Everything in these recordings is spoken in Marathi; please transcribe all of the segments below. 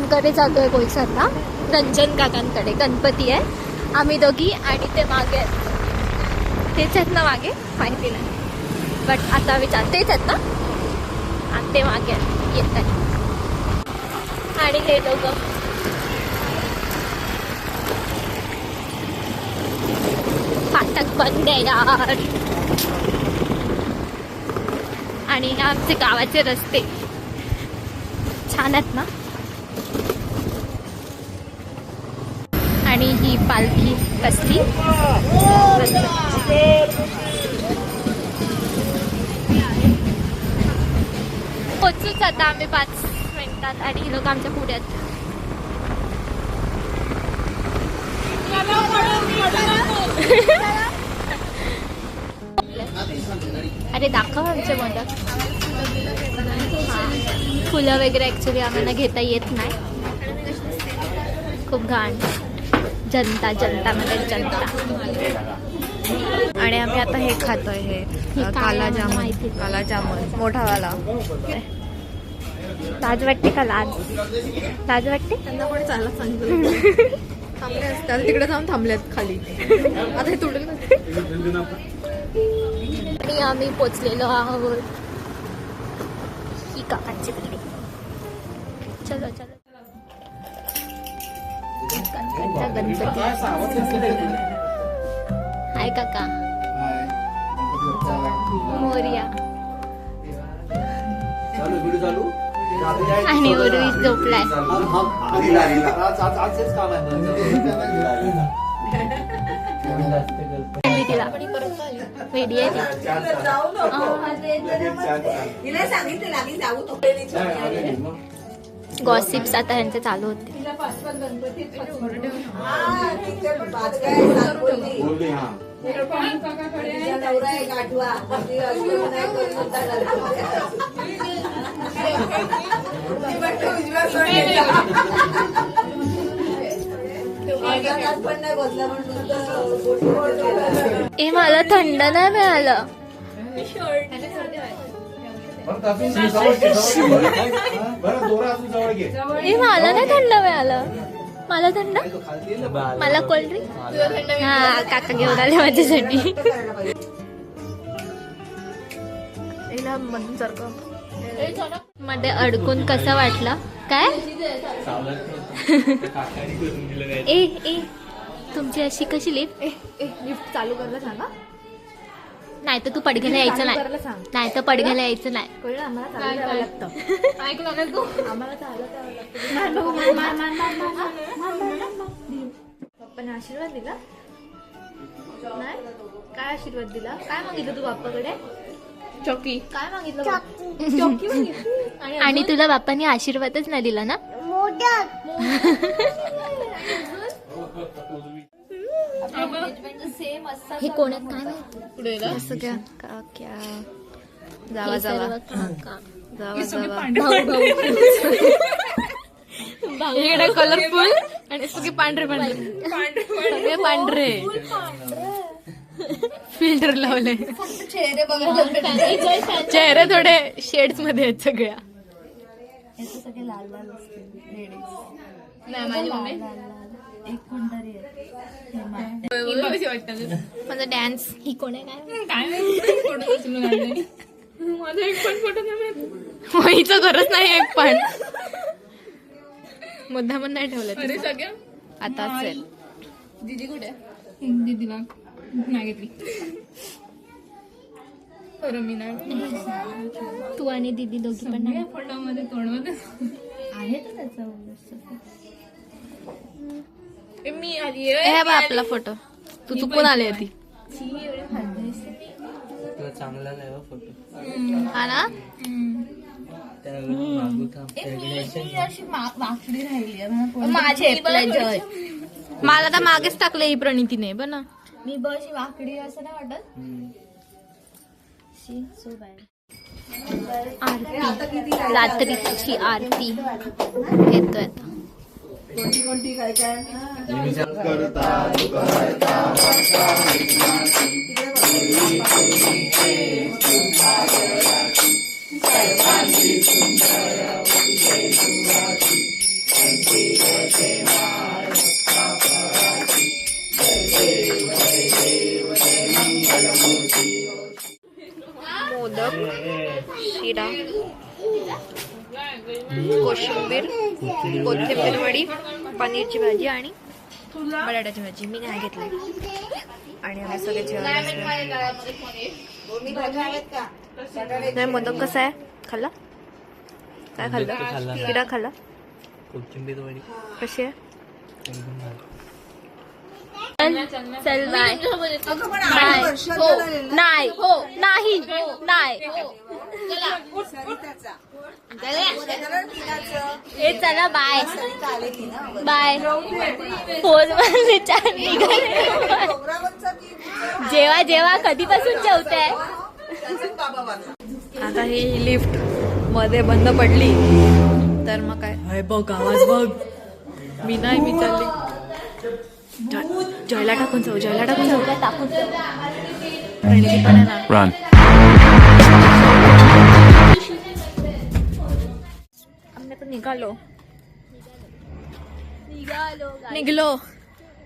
काकांकडे जातोय बोईसरला, रंजन काकांकडे. गणपती आहे, आम्ही दोघी आणि ते मागे आहेत. तेच आहेत ना मागे, माहिती नाही बट आता विचार तेच आहेत ना. आणि ते मागे आहेत, येत आहेत. आणि हे दोघं फाटक बंद आहे यार. आणि आमचे गावाचे रस्ते छान आहेत ना. आणि ही पालखी कसली पोचूच आता आम्ही 5 मिनिटात. आणि ही लोक आमच्या पुढे आहेत. अरे दाखव आमचे मोदक. फुलं वगैरे ॲक्च्युली आम्हाला घेता येत नाही, खूप घाण. जनता मध्ये जनता. आणि आम्ही आता हे खातोय, हे काला जामुन. काला जामुन मोठावाला. लाज वाटते का? लाज वाटते. त्यांना पण चालत सांगितलं. थांबले असतात तिकडे जाऊन थांबलेत खाली. आता हे तुटेल. आणि आम्ही पोचलेलो आहोत. ही काकांची बिल्डिंग. चलो गणपती. हाय काका. मोरया. आणि उर्वी झोपलाय. तिला वेडी आहे ती. गॉसिप्स आता ह्यांचे चालू होते. ए मला थंड नाही मिळालं. ए मला नाही थंड मिळालं. मला थंड, मला कोल्ड्रिंक. हा काका घेऊन आले माझ्यासाठी. मध्ये अडकून कसं वाटलं काय? ए तुमची अशी कशी लिफ्ट? लिफ्ट चालू करायला सांगा. नाही तर तू पडघ्याला यायचं नाही. नाही तर पडघ्याला यायचं नाही. आम्हाला चालत लागतं. आम्हाला चालत पप्पाने आशीर्वाद दिला नाही? काय आशीर्वाद दिला? काय मागितलं तू बाप्पाकडे? चौकी. काय मागितलं? चौकी मागितली. आणि तुला बाप्पाने आशीर्वादच नाही दिला ना? हे कोण आहेत काय माहिती? असं क्या जावा हे जावा सर्व काका. जावा जावा. इकडे कलरफुल आणि सगळे पांढरे सगळे पांढरे फिल्टर लावले. चेहरे थोडे शेड्स मध्ये आहेत सगळ्या. सगळे लाल लाल असते लेडीज. नाही माझी मम्मी एक कोणतरी माझा डान्स. ही कोण आहे काय माझा एक पण फोटो नाही. हिचं गरज नाही एक पण. मुद्दा पण नाही ठेवलं सगळ्या. आता असेल. दीदी कुठे? दीदीला नाही घेतली. बरं मी नाही. तू आणि दीदी दोघी पण नाही. फोटोमध्ये तोंडमध्ये आहे तर त्याचा मी आली. हे बघ आपला फोटो. तू चुकून आली ती. चांगला नाही फोटो. हा ना. वाकडी राहिली माझे मला तर मागेच टाकलं ही प्रणितीने बघ ना. मी बशी वाकडी असं नाही वाटत. आरती. रात्रीची आरती येतोय आता. कोणती काय काय मोदक, शिरा, कोशिंबीर, कोथिंबीर वडी, पनीरची भाजी आणि बटाट्याची भाजी. मी नाही घेतली. आणि आम्ही सगळे जेवायला नाही. मोदक कसा आहे? खाल्ला? काय खाल्लं? शिरा खाल्ला? कोथिंबीर वडी कशी आहे? एकदम भारी. चल बाय बाय. हो नाही हो नाही नाही ए चला बाय बाय. फोन जेव्हा जेव्हा कधीपासून जेवताय. आता ही लिफ्ट मध्ये बंद पडली तर मग काय बघ आवाज बघ. मी नाही मी चालली. जयला टाकून जाऊ टाकून जाऊ. प्रणिती पण आहे ना. आम्ही आता निघलो.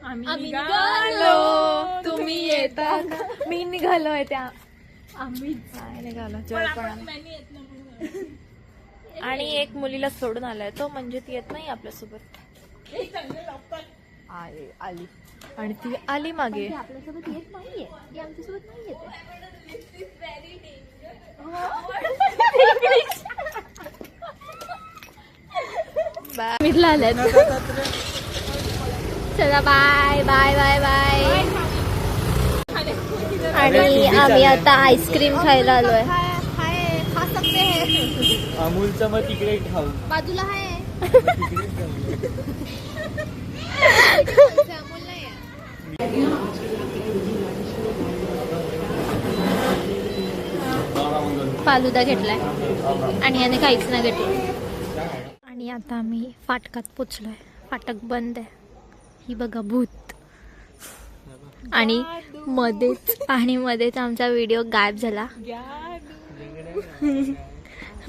आम्ही निघालो. तुम्ही येता का? मी निघालोय त्या. आम्ही निघालो जय पण. आणि एक मुलीला सोडून आलाय तो म्हणजे ती येत नाही आपल्यासोबत. आली आणि ती आली मागे. आपल्यासोबत येत नाहीये. ती आमच्यासोबत नाही येते. मिरला आल्यात. चला बाय बाय बाय बाय. आणि आम्ही आता आईस्क्रीम खायला आलोय. खा सकते हैं. अमूलचं मग तिकडे खाऊ. बाजूला आहे. फालुदा घेतलाय आणि याने काहीच नाही घेतलं. आणि आता आम्ही फाटकात पोचलोय. फाटक बंद आहे. ही बघा भूत. आणि मध्येच आमचा व्हिडिओ गायब झाला.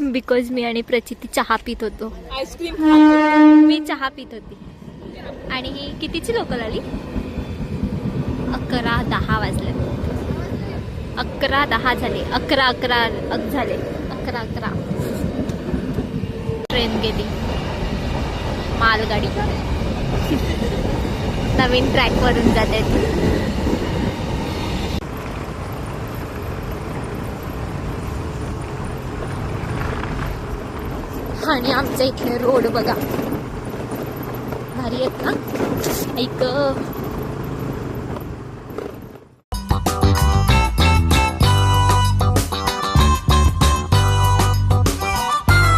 बिकॉज मी आणि प्रचिती चहा पित होतो. मी चहा पित होती. आणि ही कितीची लोकल आली? 11:10 वाजले. 11:10 झाले. 11 झाले. 11. ट्रेन गेली. मालगाडी नवीन ट्रॅक वरून जाते. आणि आमच्या इथले रोड बघा भारी आहेत ना. ऐक